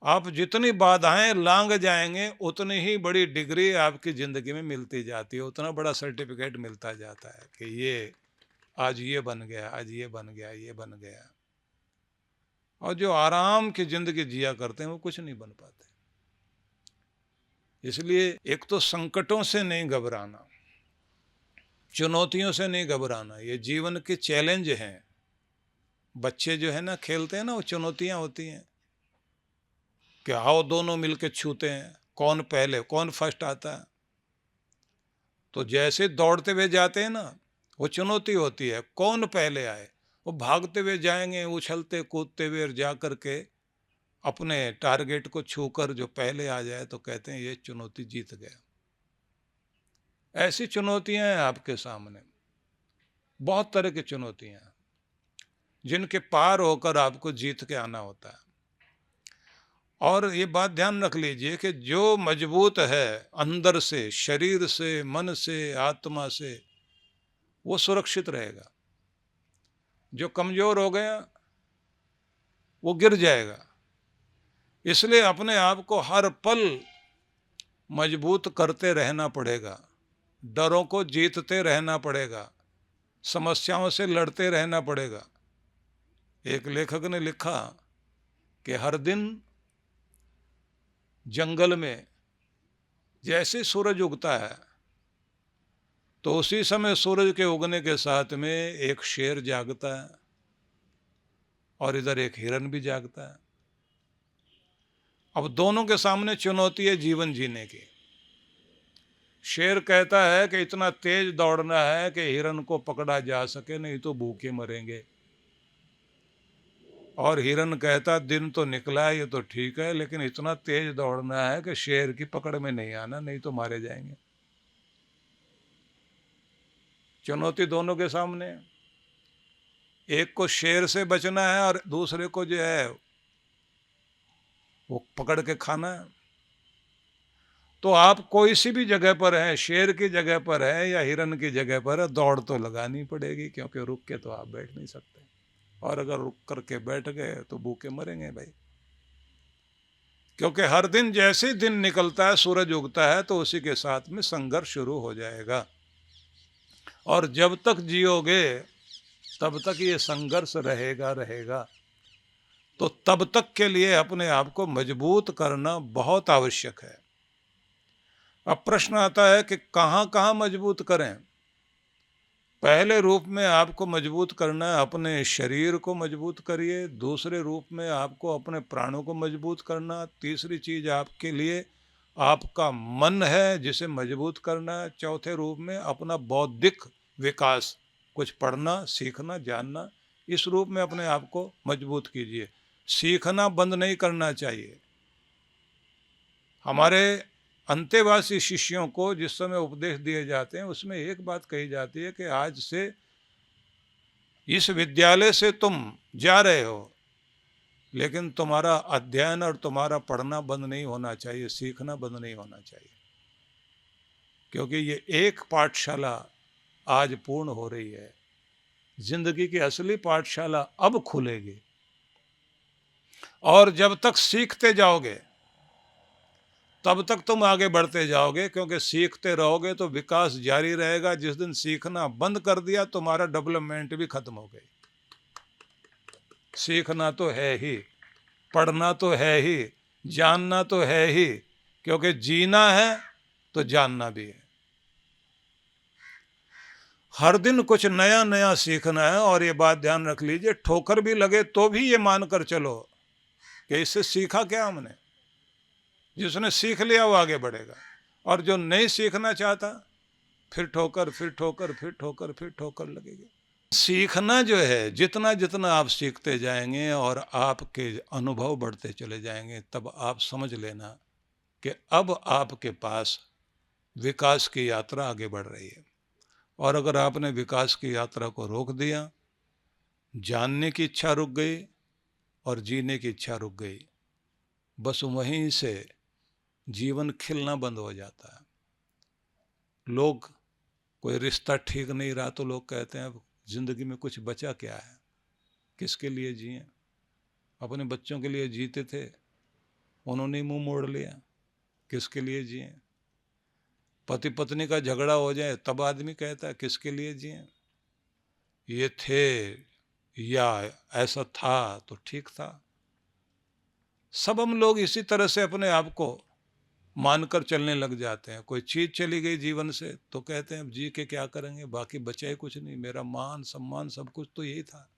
आप जितनी बाधाएं लांग जाएंगे उतनी ही बड़ी डिग्री आपकी जिंदगी में मिलती जाती है, उतना बड़ा सर्टिफिकेट मिलता जाता है कि ये आज ये बन गया, आज ये बन गया, ये बन गया। और जो आराम की जिंदगी जिया करते हैं वो कुछ नहीं बन पाते। इसलिए एक तो संकटों से नहीं घबराना, चुनौतियों से नहीं घबराना, ये जीवन के चैलेंज हैं। बच्चे जो है ना खेलते हैं ना, वो चुनौतियां होती हैं कि आओ दोनों मिलके छूते हैं, कौन पहले कौन फर्स्ट आता है। तो जैसे दौड़ते हुए जाते हैं ना, वो चुनौती होती है कौन पहले आए। वो भागते हुए जाएंगे, उछलते कूदते हुए, जा कर के अपने टारगेट को छूकर जो पहले आ जाए तो कहते हैं ये चुनौती जीत गया। ऐसी चुनौतियां हैं आपके सामने, बहुत तरह की चुनौतियां हैं जिनके पार होकर आपको जीत के आना होता है। और ये बात ध्यान रख लीजिए कि जो मजबूत है अंदर से, शरीर से, मन से, आत्मा से, वो सुरक्षित रहेगा। जो कमजोर हो गया वो गिर जाएगा। इसलिए अपने आप को हर पल मजबूत करते रहना पड़ेगा, डरों को जीतते रहना पड़ेगा, समस्याओं से लड़ते रहना पड़ेगा। एक लेखक ने लिखा कि हर दिन जंगल में जैसे सूरज उगता है तो उसी समय सूरज के उगने के साथ में एक शेर जागता है और इधर एक हिरन भी जागता है। अब दोनों के सामने चुनौती है जीवन जीने की। शेर कहता है कि इतना तेज दौड़ना है कि हिरन को पकड़ा जा सके, नहीं तो भूखे मरेंगे। और हिरन कहता दिन तो निकला है, ये तो ठीक है, लेकिन इतना तेज दौड़ना है कि शेर की पकड़ में नहीं आना, नहीं तो मारे जाएंगे। चुनौती दोनों के सामने है। एक को शेर से बचना है और दूसरे को जो है वो पकड़ के खाना है। तो आप कोई सी भी जगह पर हैं, शेर की जगह पर है या हिरन की जगह पर है, दौड़ तो लगानी पड़ेगी, क्योंकि रुक के तो आप बैठ नहीं सकते। और अगर रुक करके बैठ गए तो भूखे मरेंगे भाई। क्योंकि हर दिन जैसे दिन निकलता है, सूरज उगता है, तो उसी के साथ में संघर्ष शुरू हो जाएगा। और जब तक जियोगे तब तक ये संघर्ष रहेगा रहेगा। तो तब तक के लिए अपने आप को मजबूत करना बहुत आवश्यक है। अब प्रश्न आता है कि कहाँ कहाँ मजबूत करें। पहले रूप में आपको मजबूत करना है, अपने शरीर को मजबूत करिए। दूसरे रूप में आपको अपने प्राणों को मजबूत करना। तीसरी चीज आपके लिए आपका मन है जिसे मजबूत करना है। चौथे रूप में अपना बौद्धिक विकास, कुछ पढ़ना, सीखना, जानना, इस रूप में अपने आप को मजबूत कीजिए। सीखना बंद नहीं करना चाहिए। हमारे अंतेवासी शिष्यों को जिस समय उपदेश दिए जाते हैं उसमें एक बात कही जाती है कि आज से इस विद्यालय से तुम जा रहे हो, लेकिन तुम्हारा अध्ययन और तुम्हारा पढ़ना बंद नहीं होना चाहिए, सीखना बंद नहीं होना चाहिए। क्योंकि ये एक पाठशाला आज पूर्ण हो रही है, जिंदगी की असली पाठशाला अब खुलेगी। और जब तक सीखते जाओगे तब तक तुम आगे बढ़ते जाओगे, क्योंकि सीखते रहोगे तो विकास जारी रहेगा। जिस दिन सीखना बंद कर दिया तुम्हारा डेवलपमेंट भी खत्म हो गई। सीखना तो है ही, पढ़ना तो है ही, जानना तो है ही, क्योंकि जीना है तो जानना भी है। हर दिन कुछ नया नया सीखना है। और ये बात ध्यान रख लीजिए, ठोकर भी लगे तो भी ये मानकर चलो कि इससे सीखा क्या हमने। जिसने सीख लिया वो आगे बढ़ेगा, और जो नहीं सीखना चाहता फिर ठोकर, फिर ठोकर, फिर ठोकर, फिर ठोकर लगेगी। सीखना जो है, जितना जितना आप सीखते जाएंगे और आपके अनुभव बढ़ते चले जाएंगे, तब आप समझ लेना कि अब आपके पास विकास की यात्रा आगे बढ़ रही है। और अगर आपने विकास की यात्रा को रोक दिया, जानने की इच्छा रुक गई और जीने की इच्छा रुक गई, बस वहीं से जीवन खिलना बंद हो जाता है। लोग, कोई रिश्ता ठीक नहीं रहा तो लोग कहते हैं अब जिंदगी में कुछ बचा क्या है, किसके लिए जिए। अपने बच्चों के लिए जीते थे, उन्होंने मुंह मोड़ लिया। किसके लिए जिए? पति पत्नी का झगड़ा हो जाए तब आदमी कहता है किसके लिए जिए? ये थे या ऐसा था तो ठीक था। सब हम लोग इसी तरह से अपने आप को मानकर चलने लग जाते हैं। कोई चीज चली गई जीवन से तो कहते हैं अब जी के क्या करेंगे, बाकी बचा ही कुछ नहीं, मेरा मान सम्मान सब कुछ तो यही था।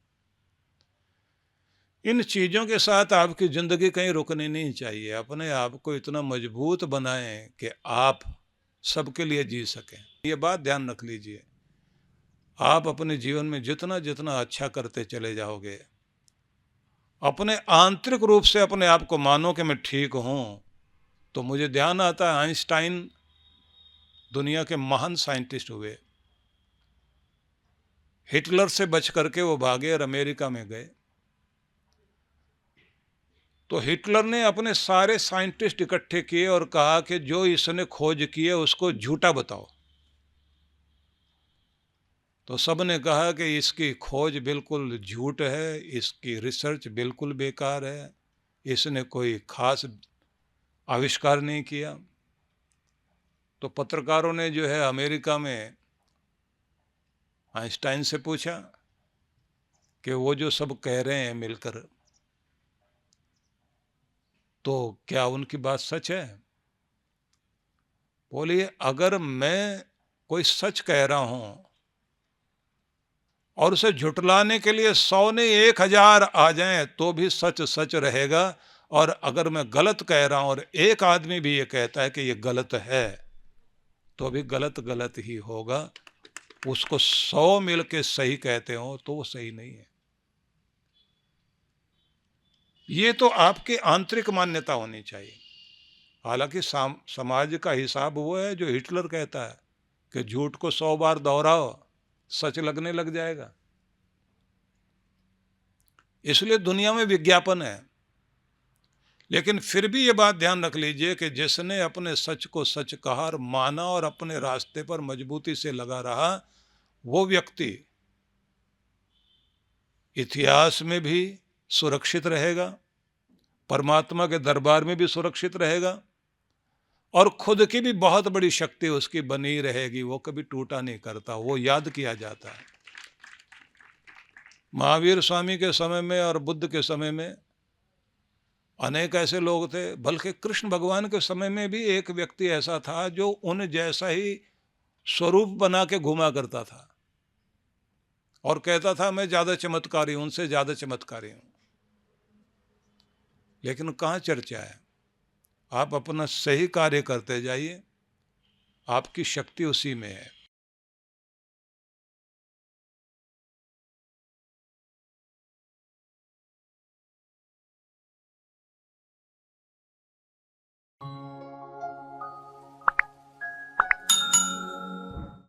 इन चीजों के साथ आपकी जिंदगी कहीं रुकनी नहीं चाहिए। अपने आप को इतना मजबूत बनाएं कि आप सबके लिए जी सकें। ये बात ध्यान रख लीजिए। आप अपने जीवन में जितना जितना अच्छा करते चले जाओगे, अपने आंतरिक रूप से अपने आप को मानो कि मैं ठीक हूं, तो मुझे ध्यान आता है आइंस्टाइन दुनिया के महान साइंटिस्ट हुए। हिटलर से बच करके वो भागे और अमेरिका में गए। तो हिटलर ने अपने सारे साइंटिस्ट इकट्ठे किए और कहा कि जो इसने खोज की है उसको झूठा बताओ। तो सब ने कहा कि इसकी खोज बिल्कुल झूठ है, इसकी रिसर्च बिल्कुल बेकार है, इसने कोई खास आविष्कार नहीं किया। तो पत्रकारों ने जो है अमेरिका में आइंस्टाइन से पूछा कि वो जो सब कह रहे हैं मिलकर, तो क्या उनकी बात सच है? बोलिए, अगर मैं कोई सच कह रहा हूं और उसे झुटलाने के लिए 100 ने 1000 आ जाएं तो भी सच सच रहेगा। और अगर मैं गलत कह रहा हूं और एक आदमी भी ये कहता है कि ये गलत है, तो भी गलत गलत ही होगा। उसको 100 मिलके सही कहते हो तो वो सही नहीं है। ये तो आपकी आंतरिक मान्यता होनी चाहिए। हालांकि समाज का हिसाब वो है जो हिटलर कहता है कि झूठ को 100 बार दोहराओ सच लगने लग जाएगा। इसलिए दुनिया में विज्ञापन है। लेकिन फिर भी ये बात ध्यान रख लीजिए कि जिसने अपने सच को सच कहा और माना और अपने रास्ते पर मजबूती से लगा रहा, वो व्यक्ति इतिहास में भी सुरक्षित रहेगा, परमात्मा के दरबार में भी सुरक्षित रहेगा, और खुद की भी बहुत बड़ी शक्ति उसकी बनी रहेगी। वो कभी टूटा नहीं करता, वो याद किया जाता है। महावीर स्वामी के समय में और बुद्ध के समय में अनेक ऐसे लोग थे, बल्कि कृष्ण भगवान के समय में भी एक व्यक्ति ऐसा था जो उन जैसा ही स्वरूप बना के घुमा करता था और कहता था मैं ज्यादा चमत्कारी हूं, उनसे ज्यादा चमत्कारी हूं। लेकिन कहां चर्चा है? आप अपना सही कार्य करते जाइए, आपकी शक्ति उसी में है।